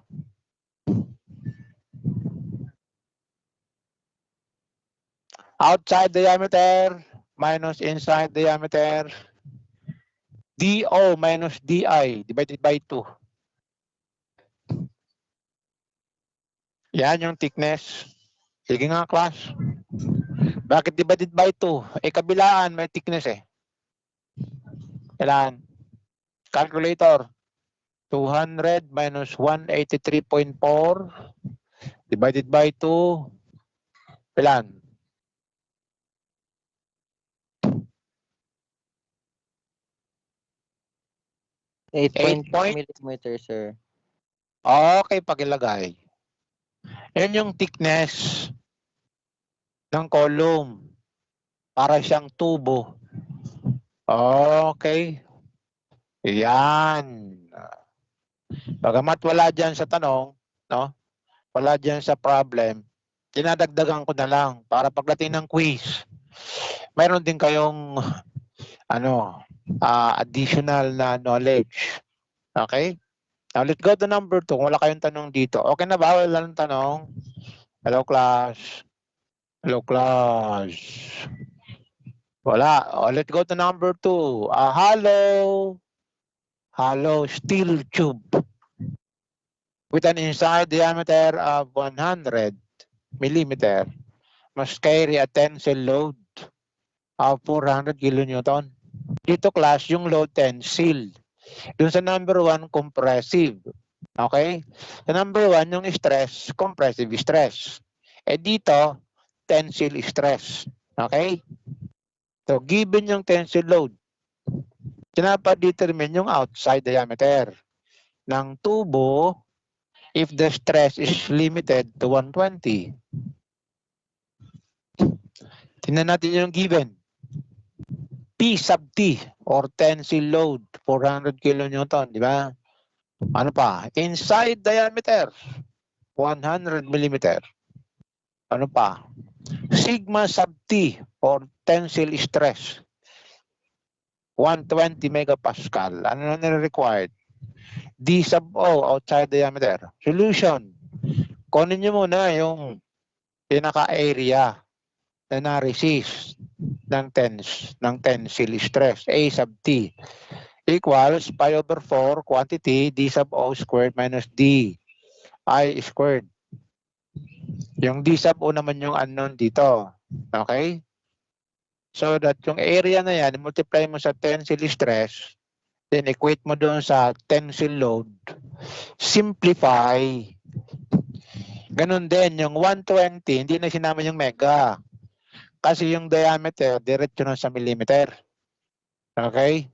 outside diameter minus inside diameter DO minus DI divided by 2. Yan yung thickness. Sige nga, class. Bakit divided by 2? Eh, kabilaan may thickness eh. Kailan? Calculator. 200 minus 183.4 divided by 2. Kailan? 8.2 millimeter, sir. Okay, pakilagay. Yan yung thickness ng column. Para siyang tubo. Okay. Yan. Bagamat wala dyan sa tanong, no? Wala dyan sa problem, dinadagdagan ko na lang para pagdating ng quiz, mayroon din kayong additional na knowledge. Okay? Now, let's go to number 2. Kung wala kayong tanong dito. Okay na ba? Wala nang tanong? Hello, class. Hello, class. Wala. Let's go to number 2. Hollow steel tube with an inside diameter of 100 millimeter must carry a tensile load of 400 kilonewton. Dito, class, yung load tensile. Doon sa number 1, compressive. Okay? Sa number 1, yung stress, compressive stress. Eh dito, tensile stress. Okay? So, given yung tensile load, pinapadetermine yung outside diameter ng tubo if the stress is limited to 120. Tingnan natin yung given. P sub T or tensile load, 400 kilonewton, di ba? Ano pa? Inside diameter, 100 millimeter. Ano pa? Sigma sub T or tensile stress, 120 megapascal. Ano na required? D sub O, outside diameter. Solution. Kunin nyo muna yung pinaka-area na na-resist ng tensile stress. A sub T equals pi over 4 quantity D sub O squared minus D I squared. Yung D sub O naman yung unknown dito. Okay? So that yung area na yan, multiply mo sa tensile stress, then equate mo doon sa tensile load, simplify. Ganun din, yung 120, hindi na sinama yung mega. Kasi yung diameter, diretso na sa millimeter. Okay?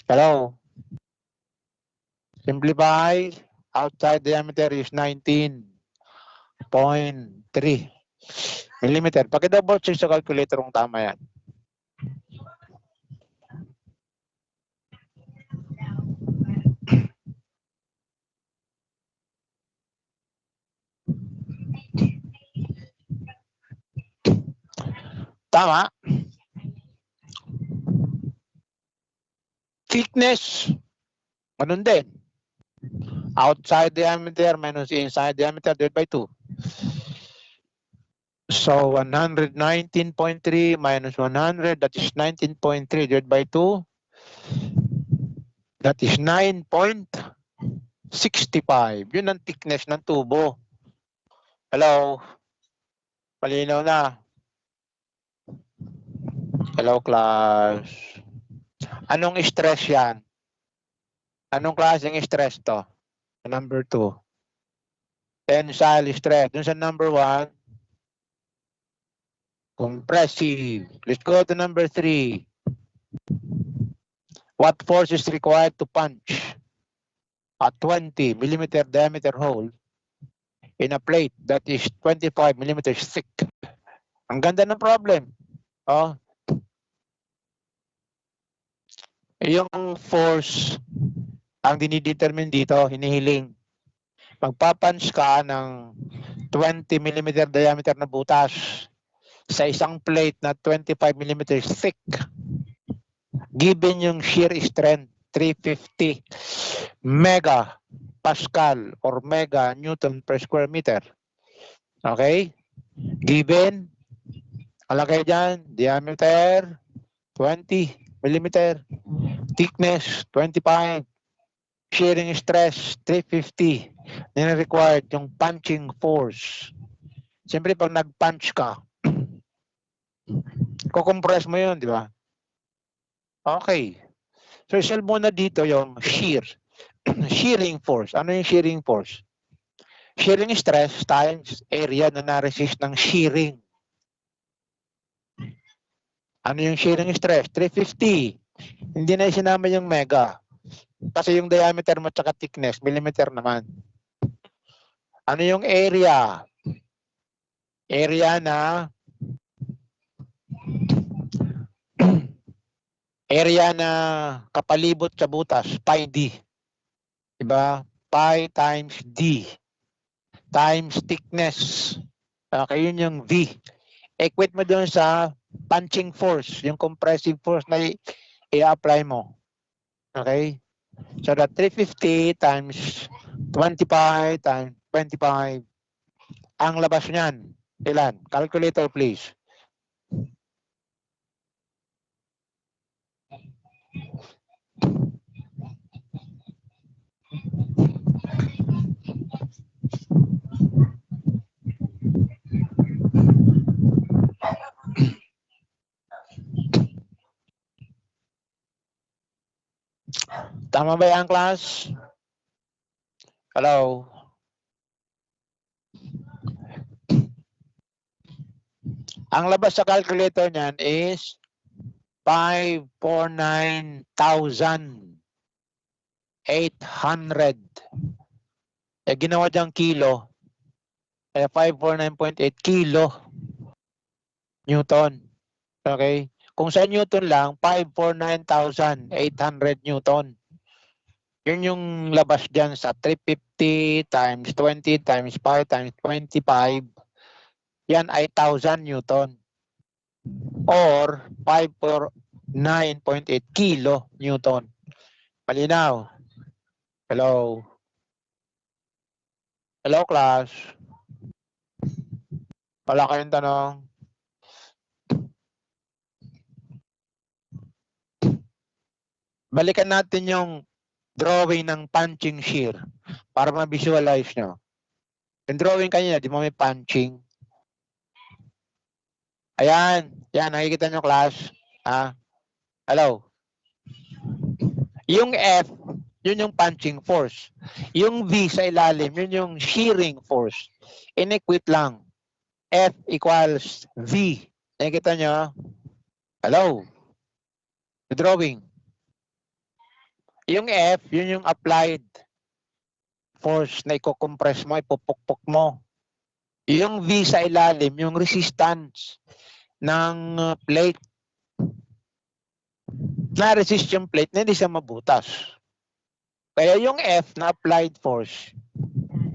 Hello? Simplify, outside diameter is 19.3 millimeter. Paki-double check sa calculator kung tama yan. Tama. Thickness, ganun din. Outside diameter minus inside diameter divided by 2. So 119.3 minus 100, that is 19.3 divided by 2. That is 9.65. Yun ang thickness ng tubo. Hello? Malinaw na. Hello, class. Anong stress yan? Anong klaseng stress to? Number 2. Tensile stress. Dun sa number 1, compressive. Let's go to number 3. What force is required to punch a 20 millimeter diameter hole in a plate that is 25 millimeters thick? Ang ganda ng problem. Oh. Yung force ang dinidetermine dito, hinihiling. Magpapunch ka ng 20 millimeter diameter na butas sa isang plate na 25 millimeters thick. Given yung shear strength, 350 mega pascal or mega newton per square meter. Okay? Given, alagay dyan, diameter, 20 millimeter, thickness, 25, shearing stress, 350, nire-required yung punching force. Siyempre, pag nag-punch ka, kukompress mo yun, di ba? Okay. So, isolve muna dito yung shear. Shearing force. Ano yung shearing force? Shearing stress times area na na-resist ng shearing. Ano yung shearing stress? 350. Hindi na isinama yung mega. Kasi yung diameter mo at thickness, millimeter naman. Ano yung area? Area na kapalibot sa butas, pi d. Diba? Pi times d times thickness. Okay, yun yung v. Equate mo doon sa punching force, yung compressive force na i-apply mo. Okay? So that 350 times 25 times 25. Ang labas niyan, ilan? Calculator please. Tama ba yan, class? Hello? Ang labas sa calculator niyan is 549,800. Eh, ginawa diyang kilo. Kaya 549.8 kilo Newton. Okay? Kung sa Newton lang, 549,800 Newton. Yun yung labas dyan sa 350 times 20 times 5 times 25. Yan ay 1,000 Newton. Or 549.8 kilo Newton. Malinaw? Hello? Hello, class? Wala kayong tanong? Balikan natin yung drawing ng punching shear para ma-visualize nyo. Yung drawing kanina, di mo may punching. Ayan. Yan, nakikita nyo, class. Hello. Yung F, yun yung punching force. Yung V sa ilalim, yun yung shearing force. Inequate lang. F equals V. Nakikita nyo? Hello. The drawing. Yung F, yun yung applied force na i-compress mo, ipupukpok mo. Yung V sa ilalim, yung resistance ng plate. Na-resist yung plate na hindi siya mabutas. Kaya yung F na applied force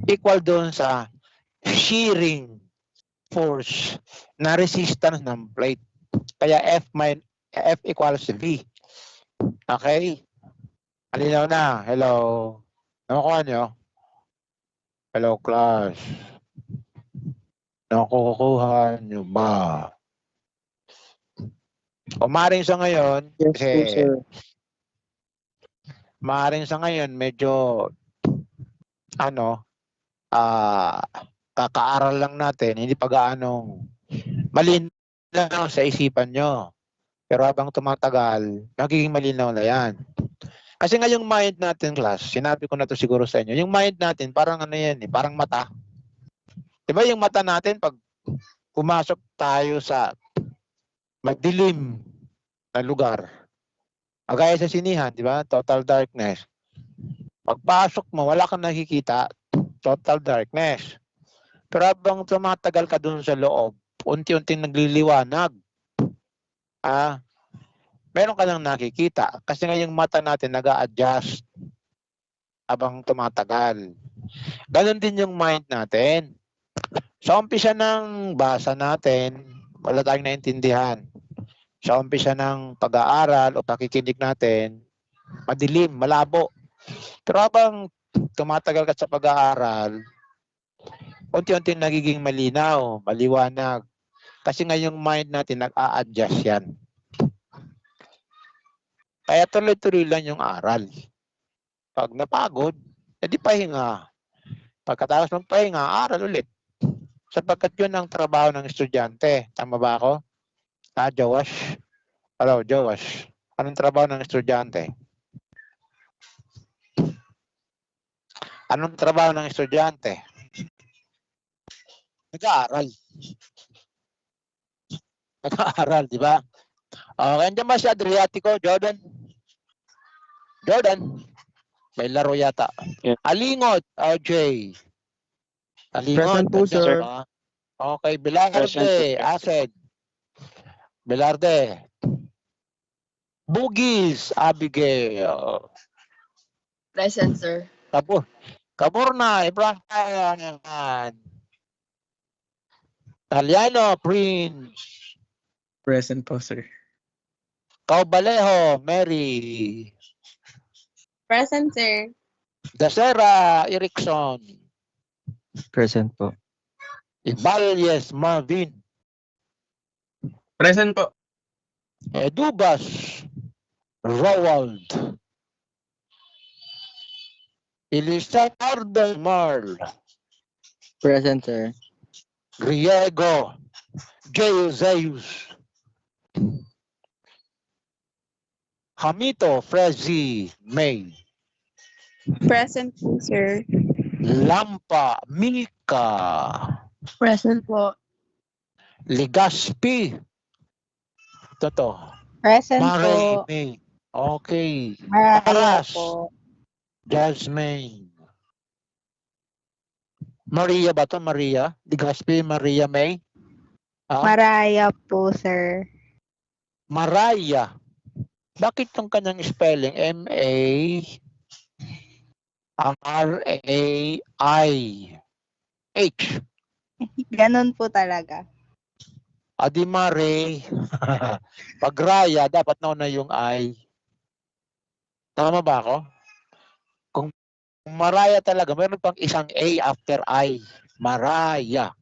equal doon sa shearing force na resistance ng plate. Kaya F equals V. Okay? Malinaw na. Hello. Nakukuha nyo? Hello, class. Nakukuha nyo ba? O maring sa ngayon, Yes kasi po, sir. maring sa ngayon, medyo kakaaral lang natin, hindi pa gaanong malinaw sa isipan nyo. Pero habang tumatagal, magiging malinaw na yan. Kasi ngayong mind natin, class, sinabi ko na to siguro sa inyo, yung mind natin, parang ano yan, parang mata. Diba yung mata natin, pag pumasok tayo sa madilim na lugar, agaya sa sinihan, di ba? Total darkness. Pagpasok mo, wala kang nakikita, total darkness. Pero habang tumatagal ka dun sa loob, unti-unting nagliliwanag. Meron ka nang nakikita. Kasi nga yung mata natin nag-a-adjust habang tumatagal. Ganon din yung mind natin. Sa umpisa ng basa natin, wala tayong naintindihan. Sa umpisa ng pag-aaral o pakikinig natin, madilim, malabo. Pero habang tumatagal ka sa pag-aaral, unti-unti nagiging malinaw, maliwanag. Kasi nga yung mind natin nag-a-adjust yan. Kaya tuloy-tuloy lang yung aral. Pag napagod, edi pahinga. Pagkatapos magpahinga, aral ulit. Sapagkat yun ang trabaho ng estudyante. Tama ba ako? Jowash? Hello, Jowash. Anong trabaho ng estudyante? Anong trabaho ng estudyante? Nag-aaral. Nag-aaral, di ba? Okay, andyan ba si Adriatico, Jordan? Jordan? May laro yata. Yeah. Alingot, RJ. Alingot. Present po, andyan sir. ba? Okay, Belarde, Present po. Ased. Belarde. Bugis, Abigail. Present, sir. Kaburna, Ibrahim. Taliano, Prince. Present po, sir. Caubalejo, Mary. Present, sir. Dasera, Erickson. Present po. Ibalyes, Marvin. Present po. Edubas, Rowald. Elizar del Mar. Present, sir. Griego, J. Zeus. Hamito, Frezi, May. Present po, sir. Lampa, Milka. Present po. Ligaspi. Toto. Present Mare, po. May. Okay. Maraya Paras, po. Jasmine. Maria ba to? Maria? Ligaspi, Maria May? Maraya po, sir. Maraya. Bakit yung kanyang spelling? M-A-R-A-I-H. Ganon po talaga. Adi Mare. Pag Raya, dapat nauna yung I. Tama ba ako? Kung Maraya talaga, meron pang isang A after I. Maraya.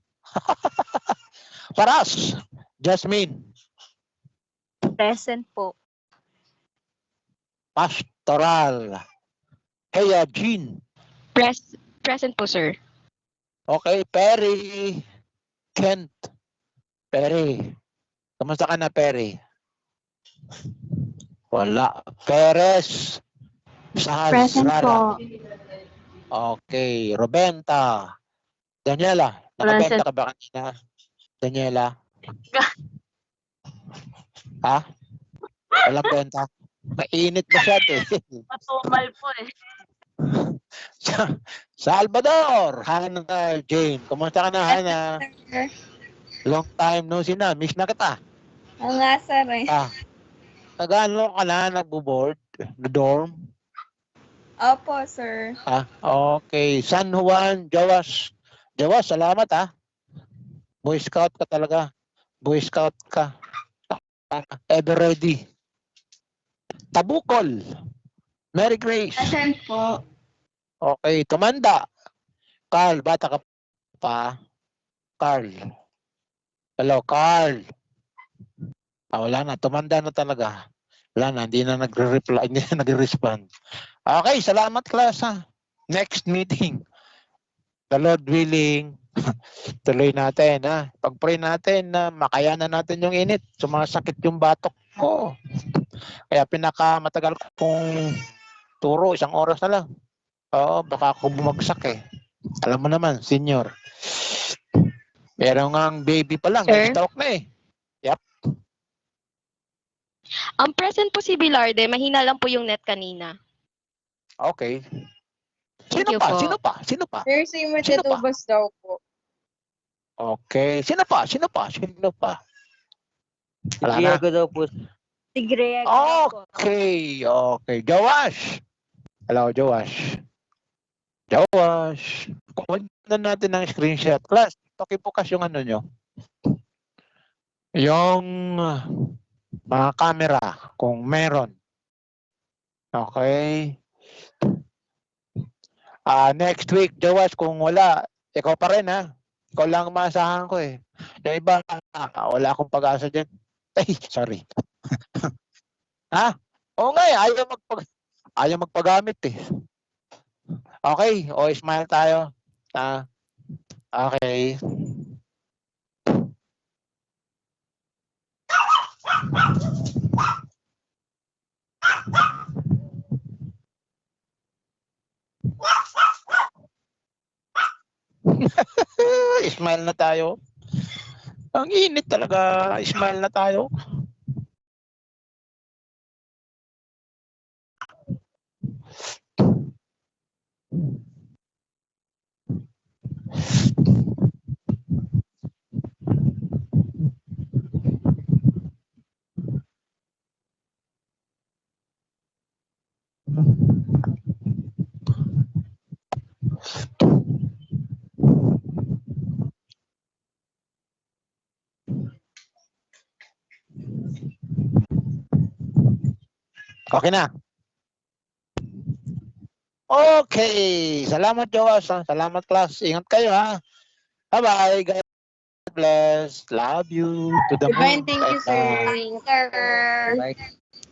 Paras. Jasmine. Present po. Pastoral. Heya Jean. Present po, sir. Okay, Perry. Kent. Perry. Kamusta ka na, Perry? Wala. Perez. Sahas. Present Rara. po. Okay. Robenta. Daniela. Nakabenta ka ba kanina? Daniela? Ha? Walang benta? Mainit masyado eh. Matumal po eh. Salvador. Hana Jane. Kumusta ka na, Hana? Sir. Long time no see na. Miss na kita. Oo nga, sir. Ah. Nag-ano ka na? Nagbo-board? Dorm? Opo, sir. Ah, okay. San Juan, Jawas. Jawas, salamat ah. Boy Scout ka talaga. Boy Scout ka. Ever ready. Tabukol. Mary Grace. Present po. Okay, Tumanda. Carl, bata ka pa. Carl. Hello, Carl. Wala na. Tumanda na talaga. Wala na. Hindi na nagre-reply. Hindi na nagre-respond. Okay, salamat class ha. Next meeting. The Lord willing. Tuloy natin ha. Pag-pray natin na makayanan natin yung init. Sumasakit yung batok ko. Kaya pinakamatagal kong turo, 1 oras na lang. Oo, baka ako bumagsak eh. Alam mo naman, senior. Pero nga ang baby pa lang, may Sir? stroke na eh. Ang present po si Bilarde, mahina lang po yung net kanina. Okay. Thank Sino you pa? po. Sino pa? Sino pa? Sir, si Sino pa? Matatubas daw po. Okay. Sino pa? Sino pa? Sino pa? Wala na. Diego daw po. Si Greg po. Okay. Okay. Jowash. Hello, Jowash. Jowash. Kunin na natin ng screenshot. Class, pakibukas yung ano nyo. Yung mga camera, kung meron. Okay. Next week, Jowash, kung wala, ikaw pa rin ha. Ikaw lang ang maasahan ko eh. Yung iba, wala akong pag-asa dyan. Ay, sorry. Ha? Oo nga eh, ayaw magpagamit eh. Okay, o smile tayo. Okay. Smile na tayo. Ang init talaga. Smile na tayo. Okay na. Okay. Salamat, Joas. Salamat, class. Ingat kayo, ha. Bye-bye. God bless. Love you. To the moon. Thank you, sir. Bye.